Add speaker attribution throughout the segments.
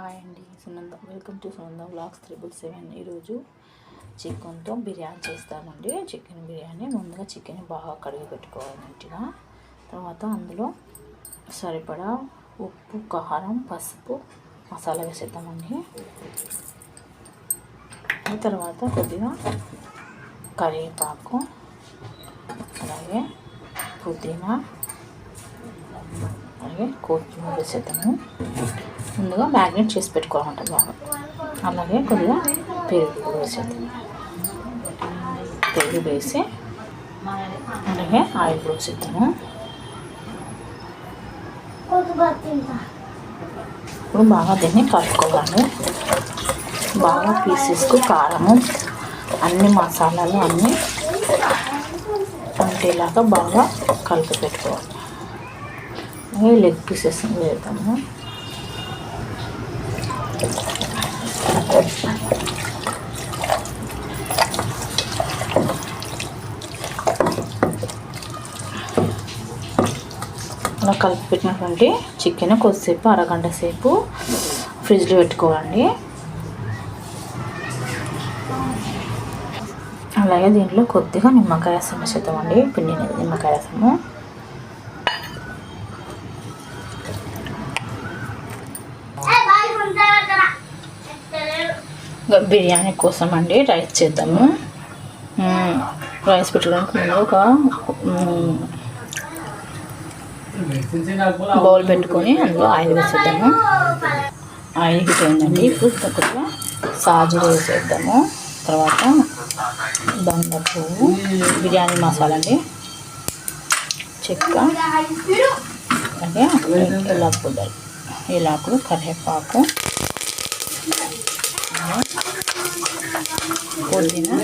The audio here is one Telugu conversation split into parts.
Speaker 1: హాయ్ అండి, Sunanda. Welcome to Sunanda vlogs 777. ఈరోజు చికెన్తో బిర్యానీ చేస్తామండి. చికెన్ బిర్యానీ ముందుగా చికెన్ బాగా కడిగి పెట్టుకోవాలి నీట్గా. తర్వాత అందులో సరిపడా ఉప్పు, కారం, పసుపు, మసాలా వేసేద్దామండి. తర్వాత కొద్దిగా కరివేపాకు, అలాగే పుదీనా, అలాగే కొత్తిమీర వేసేద్దాము. ముందుగా మ్యాగ్నేట్ చేసి పెట్టుకోవాలంట బాగా. అలాగే కొద్దిగా పెరుగు వేసేద్దాము. పెరుగు వేసి అలాగే ఆయిల్ పోసేద్దాము. ఇప్పుడు బాగా దీన్ని కలుపుకోవాలి. బాగా పీసెస్కు కారము అన్ని మసాలాలు అన్నీ ఉండేలాగా బాగా కలిపి పెట్టుకోవాలి. లెగ్ పీసెస్ వేద్దాము. అలా కలిపి పెట్టినటువంటి చికెన్ కొద్దిసేపు అరగంట సేపు ఫ్రిడ్జ్లో పెట్టుకోవాలండి. అలాగే దీంట్లో కొద్దిగా నిమ్మకాయ రసం వేసేద్దామండి. పిండిన నిమ్మకాయ రసము. బిర్యానీ కోసం అండి రైస్ చేద్దాము. రైస్ పెట్టడానికి ముందు ఒక బౌల్ పెట్టుకొని అందులో ఆయిల్ వేసేద్దాము. ఆయిల్ హీట్ అయిందండి. ఇప్పుడు కొద్దిగా సాజీర వేసేద్దాము. తర్వాత బండ పువ్వు, బిర్యానీ మసాలా అండి, చెక్క, అలాగే ఇలాకులు, కరివేపాకు, పుదీనా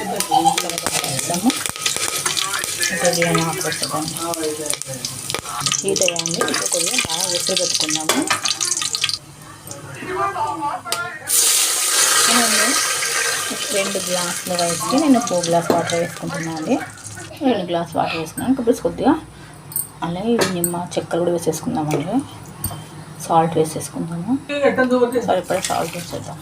Speaker 1: వేస్తాము. బిర్యానీ ఆకు వేస్తాము. హీట్ అయ్యండి. కొద్దిగా బాగా వెసురు పెట్టుకున్నాము. రెండు గ్లాసుల రైస్కి నేను 4 గ్లాస్ వాటర్ వేసుకుంటున్నాను అండి. 2 గ్లాస్ వాటర్ వేసుకున్నాను. ఇప్పుడు కొద్దిగా అలాగే నిమ్మ చెక్కలు కూడా వేసేసుకుందామండి. సాల్ట్ వేసేసుకుందాము. సరిపడా సాల్ట్ వేసేద్దాం.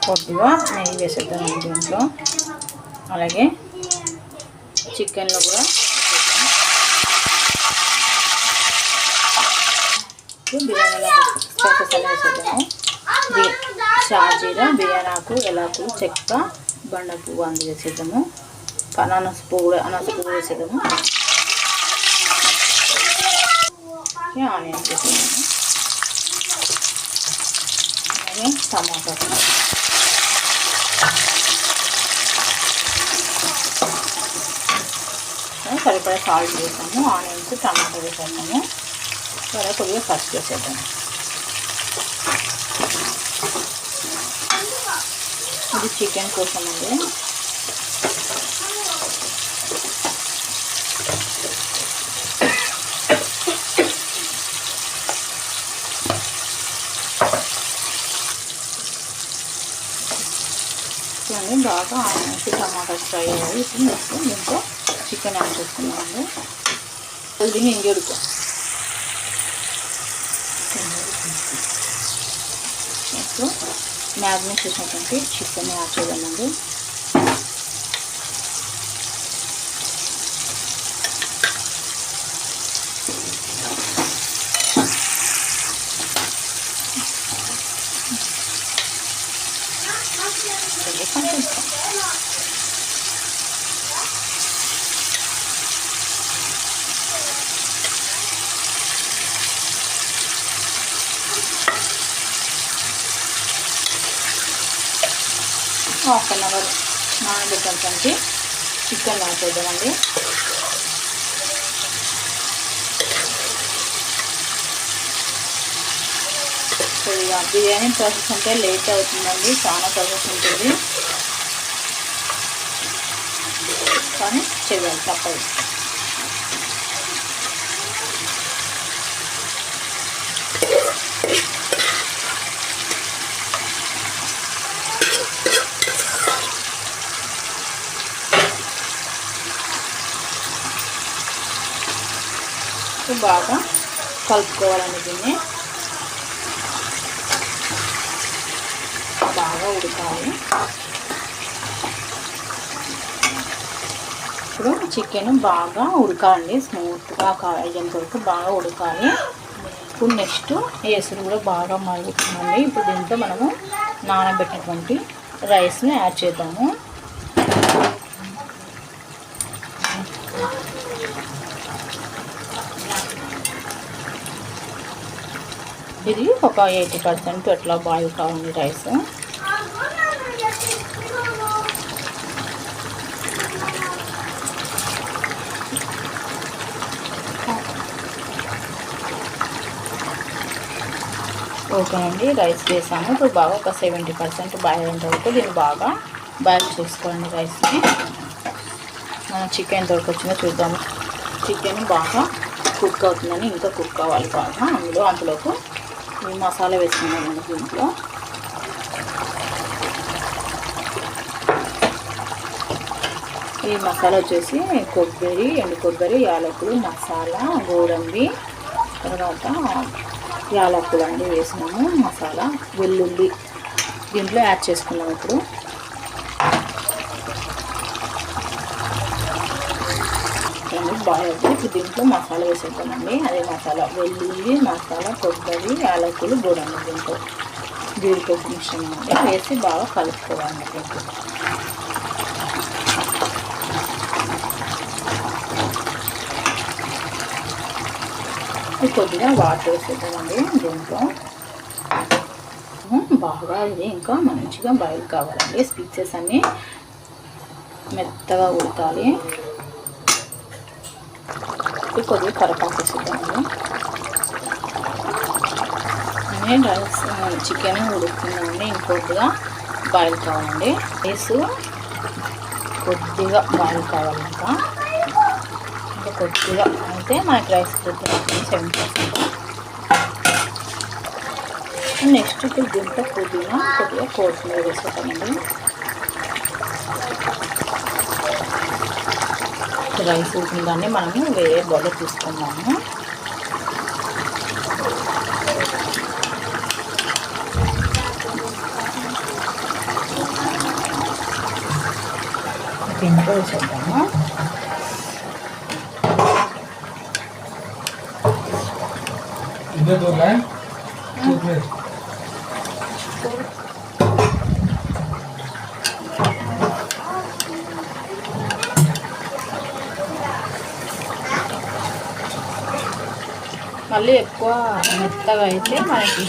Speaker 1: కొద్దిగా నెయ్యి వేసేద్దామండి దీంట్లో. అలాగే చికెన్లో కూడా బిర్యానీలో స్పైసెస్ అలా వేసేద్దాము. షాజీరా, బిర్యానీ ఆకు, ఎలాకులు, చెక్క, బండ పువ్వు అందు వేసేద్దాము. అనాస పువ్వు వేసేద్దాము. ఆనియన్స్ వేసేద్దాము. అలాగే టమాటా, సరిపడా సాల్ట్ వేసాము. ఆనియన్స్, టమాటా వేసేద్దాము. సరే కొద్దిగా ఫస్ట్ వేసేద్దాము. ఇది చికెన్ కోసం అండి. బాగా ఆనియన్స్, టమాటా ఫ్రై అయ్యి ఇప్పుడు నెక్స్ట్ దీంట్లో చికెన్ యాడ్ చేసుకున్నామండి. దీన్ని ఇంగెడుకో నెక్స్ట్ మ్యారినేట్ చేసినటువంటి చికెన్ యాడ్ చేద్దామండి. హాఫ్ అన్ అవర్ నానబెట్టాల్సి చికెన్ యాడ్ చేద్దామండి. కొద్దిగా బిర్యానీ ప్రాసెస్ అంటే లేట్ అవుతుందండి, చాలా ప్రాసెస్ ఉంటుంది, కానీ చేయాలి తప్పదు. బాగా కలుపుకోవాలండి. దీన్ని బాగా ఉడకాలి. ఇప్పుడు చికెన్ బాగా ఉడకాలండి, స్మూత్గా అయ్యేంత వరకు బాగా ఉడకాలి. ఇప్పుడు నెక్స్ట్ ఎసురు కూడా బాగా మరుగుతుందండి. ఇప్పుడు దీంట్లో మనము నానబెట్టినటువంటి రైస్ని యాడ్ చేద్దాము. ఇది ఒక 80% అట్లా బాయిల్ కావాలి రైస్. ఓకే అండి, రైస్ వేసాము. ఇప్పుడు బాగా ఒక 70% బాయిల్ అయ్యేంత వరకు దీన్ని బాగా బాయిల్ చేసుకోండి రైస్ని. మనం చికెన్ ఎంతవరకు వచ్చిందో చూద్దాము. చికెన్ బాగా కుక్ అవుతుందని, ఇంకా కుక్ అవ్వాలి బాగా. అందులోకి ఈ మసాలా వేసుకున్నామండి. దీంట్లో ఈ మసాలా వచ్చేసి కొబ్బరి, ఎండు కొబ్బరి, యాలకులు, మసాలా, గోడంబి, తర్వాత యాలకులు అండి వేసినాము. మసాలా, వెల్లుల్లి దీంట్లో యాడ్ చేసుకున్నాము. ఇప్పుడు బాగా ఇప్పుడు దీంట్లో మసాలా వేసేద్దామండి. అదే మసాలా వెల్లుల్లి, మసాలా, కొబ్బరి, యాలకులు, గోడంబి, దీంట్లో జీడిపప్పు మిశ్రమం వేసి బాగా కలుపుకోవాలి. కొద్దిగా వాటర్ వేసేద్దామండి. దీంట్లో బాగా ఇది ఇంకా మంచిగా బాయిల్ కావాలండి. స్పీసెస్ అన్నీ మెత్తగా ఉడకాలి. కొద్దిగా కరివేపాకు వేసేద్దామండి. Rice chicken ఉడుకుతుందండి. ఇంకొద్దిగా బాయిల్ కావాలండి. రైస్ కొద్దిగా బాయిల్ కావాలి. ఇంకా కొద్దిగా అయితే మనకి రైస్ కొద్దిగా 70%. నెక్స్ట్ ఇప్పుడు దీంట్లో పుదీనా, కొద్దిగా కొత్తిమీర వేసుకుంటామండి. రైస్ ఉడికిందాన్ని మనము వేరే బౌల్లో తీసుకున్నాము. దీంట్లో వేసేద్దాము. మళ్ళీ ఎక్కువ మెత్తగా అయితే మనకి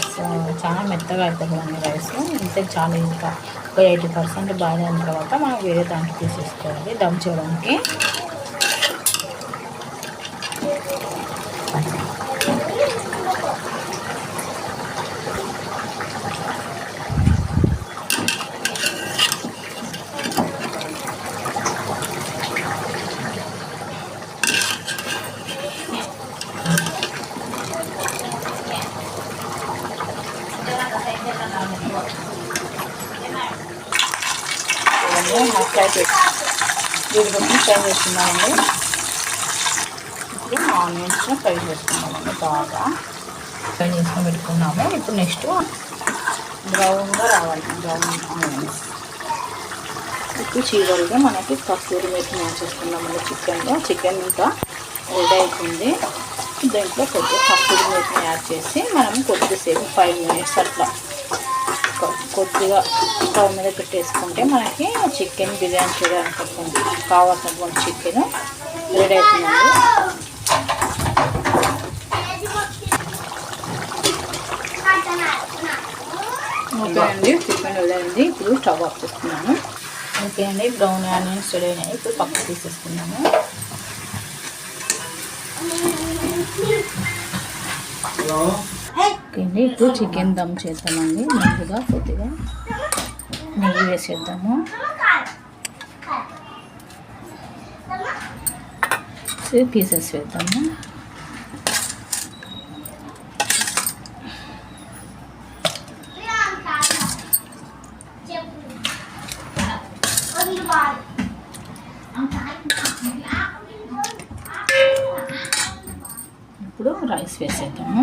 Speaker 1: చాలా మెత్తగా అవుతుంది కదండి రైస్. ఇంతే చాలా. ఇంకా ఒక 80% బాయిల్ అయిన తర్వాత మనం వేరే దాంట్లో తీసేసుకోవాలి దమ్ చేయడానికి. ఫ్రై చేసి జీడిపప్పుని ఫ్రై చేసుకున్నామండి. ఇప్పుడు ఆనియన్స్ని ఫ్రై చేసుకున్నామండి. బాగా ఫ్రై చేసుకొని పెట్టుకున్నాము. ఇప్పుడు నెక్స్ట్ బ్రౌన్గా రావాలి. Brown onions. ఇప్పుడు చివరిగా మనకి కస్తూరి మేతి యాడ్ చేసుకున్నామండి. చికెన్ ఇంకా రెడీ అవుతుంది. దీంట్లో కొద్దిగా కస్తూరి మేతిని యాడ్ చేసి మనం కొద్దిసేపు 5 minutes అట్లా కొద్దిగా స్టవ్ మీద పెట్టేసుకుంటే మనకి చికెన్ బిర్యానీ చేయడానికి కావాల్సినటువంటి చికెన్ రెడీ అవుతుందండి. ఓకే అండి, చికెన్ రెడీ అయింది. ఇప్పుడు స్టవ్ ఆఫ్ చేసుకున్నాను. ఓకే అండి, బ్రౌన్ ఆనియన్స్ రెడీ అయినాయి. ఇప్పుడు పక్కకు తీసేసుకున్నాము. ఓకే అండి, ఇప్పుడు చికెన్ దమ్ చేద్దామండి. ముందుగా కొద్దిగా నెయ్యి వేసేద్దాము. పీసెస్ వేద్దాము. ఇప్పుడు రైస్ వేసేద్దాము.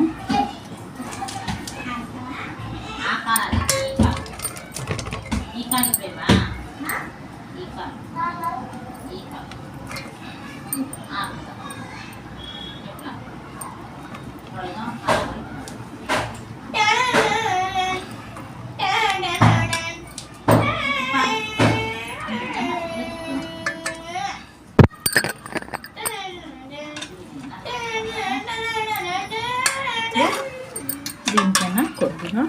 Speaker 1: దీనిపైన కొద్దిగా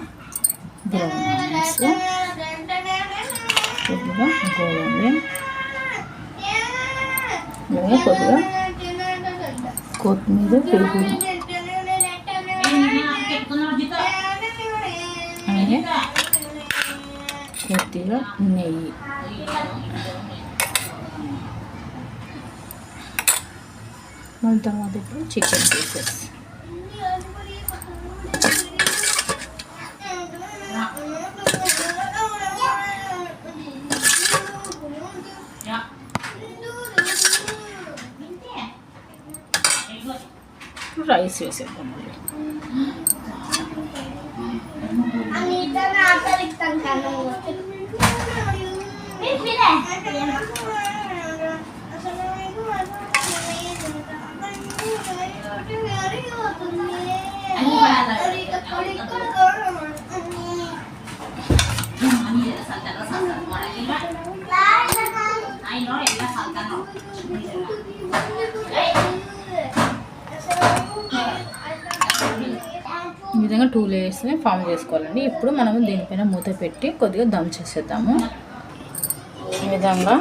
Speaker 1: బ్రౌన్ ఆనియన్స్, కొద్దిగా గోధుమ, అలాగే కొద్దిగా కొత్తిమీర, పుదీనా, అలాగే కొద్దిగా నెయ్యి, మళ్ళీ తర్వాత ఇప్పుడు చికెన్ పీసెస్, రైస్ వేసేద్దాం. ఈ విధంగా 2 లేయర్స్ని ఫామ్ చేసుకోవాలండి. ఇప్పుడు మనము దీనిపైన మూత పెట్టి కొద్దిగా దమ్ చేసేద్దాము. ఈ విధంగా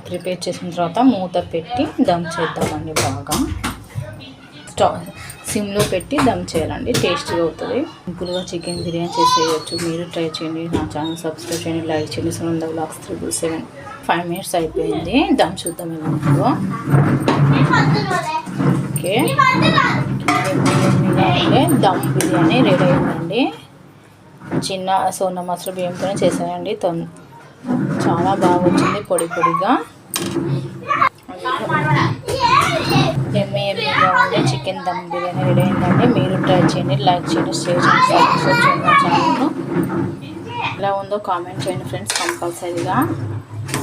Speaker 1: ప్రిపేర్ చేసిన తర్వాత మూత పెట్టి దమ్ చేద్దామండి. బాగా సిమ్లో పెట్టి దమ్ చేయాలండి, టేస్టీగా అవుతుంది. సింపుల్గా చికెన్ బిర్యానీ చేసేయచ్చు. మీరు ట్రై చేయండి. నా ఛానల్ సబ్స్క్రైబ్ చేయండి, లైక్ చేయండి. సునంద వ్లాగ్స్ 377. 5 minutes అయిపోయింది. దమ్ చూద్దాం ఇప్పుడు. ఓకే, దమ్ బిర్యానీ రెడీ అయిందండి. చిన్న సోనా మసూరి బియ్యంతోనే చేశానండి. చాలా బాగా వచ్చింది, పొడి పొడిగా. ఎమ్మీగా ఉండే చికెన్ దమ్ బిర్యానీ రెడీ అయిందండి. మీరు ట్రై చేయండి, లైక్ చేయండి, షేర్ చేయండి, సబ్స్క్రైబ్ చేయండి నా ఛానల్ను. ఎలా ఉందో కామెంట్ చేయండి ఫ్రెండ్స్ కంపల్సరీగా.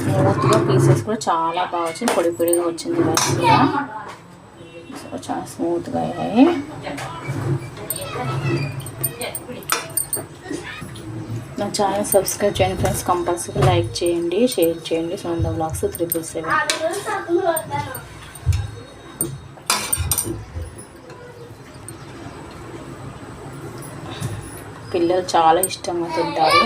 Speaker 1: స్మూత్గా పీసెస్ కూడా చాలా బాగా వచ్చింది, పొడి పొడిగా వచ్చింది రైస్ కూడా. సో చాలా స్మూత్గా అయ్యాయి. నా ఛానల్ సబ్స్క్రైబ్ చేయండి ఫ్రెండ్స్, కంపల్సరీ లైక్ చేయండి, షేర్ చేయండి. సునంద వ్లాగ్స్ 377. పిల్లలు చాలా ఇష్టంగా తింటారు.